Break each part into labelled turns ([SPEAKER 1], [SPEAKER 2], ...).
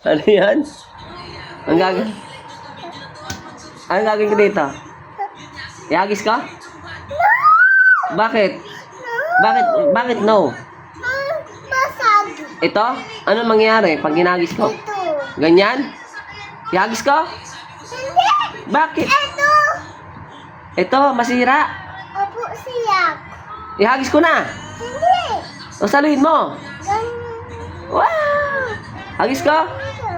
[SPEAKER 1] Ano yan? Ang gagawin? Anong gagawin ko dito? Ihagis ka? Bakit? Bakit no?
[SPEAKER 2] Basag.
[SPEAKER 1] Ito? Ano mangyayari pag ginagis ko?
[SPEAKER 2] Ito.
[SPEAKER 1] Ganyan? Ihagis ko?
[SPEAKER 2] Hindi.
[SPEAKER 1] Bakit?
[SPEAKER 2] Ito.
[SPEAKER 1] Ito, masira.
[SPEAKER 2] Opo siyak.
[SPEAKER 1] Ihagis ko na.
[SPEAKER 2] Hindi.
[SPEAKER 1] O saluhin mo.
[SPEAKER 2] Ganyan.
[SPEAKER 1] Wow! Hagis ko?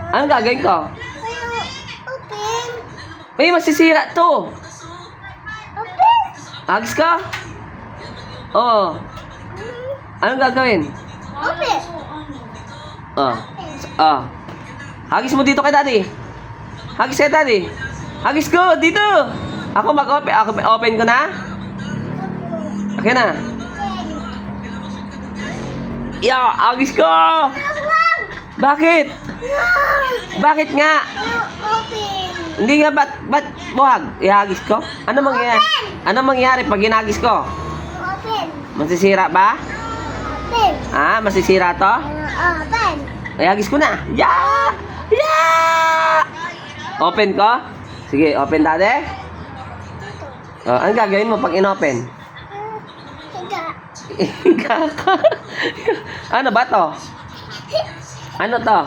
[SPEAKER 1] Anong gagawin ko?
[SPEAKER 2] Pero, open.
[SPEAKER 1] May masisira to.
[SPEAKER 2] Open.
[SPEAKER 1] Hagis ko? Oo. Anong gagawin?
[SPEAKER 2] Open.
[SPEAKER 1] Oh. Oh. Hagis mo dito kay daddy. Hagis kay daddy. Hagis ko dito. Ako mag-open. Ako open ko na. Okay na. Yeah, hagis ko. Bakit? Bakit nga?
[SPEAKER 2] Open.
[SPEAKER 1] Hindi nga ba't buhag? Ihagis ko? Ano mangyayari? Ano mangyayari pag ginagis ko?
[SPEAKER 2] Open.
[SPEAKER 1] Masisira ba?
[SPEAKER 2] Open.
[SPEAKER 1] Ah, masisira to?
[SPEAKER 2] Open.
[SPEAKER 1] Ihagis ko na. Yeah! Yeah! Open ko? Sige, open dati. Oh, ano gagawin mo pag in-open?
[SPEAKER 2] Higa.
[SPEAKER 1] Ano ba to? Ano to?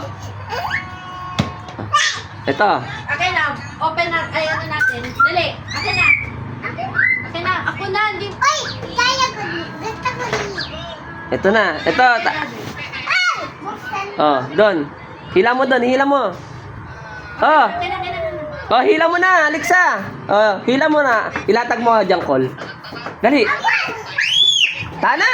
[SPEAKER 1] Ito.
[SPEAKER 3] Okay na, open na, ay ano natin. Dali, akin na. Akin na, ako na, hindi.
[SPEAKER 2] Uy! Kaya ko. Gusto ko dito.
[SPEAKER 1] Ito na. Ito.
[SPEAKER 2] Ay! Buksan.
[SPEAKER 1] Oh, doon. Hila mo doon, hila mo. Oh.
[SPEAKER 3] Akin na.
[SPEAKER 1] Oh, hila mo na, Alexa. Oh, hila mo na. Ilatag mo, Jangkol. Dali. Tana!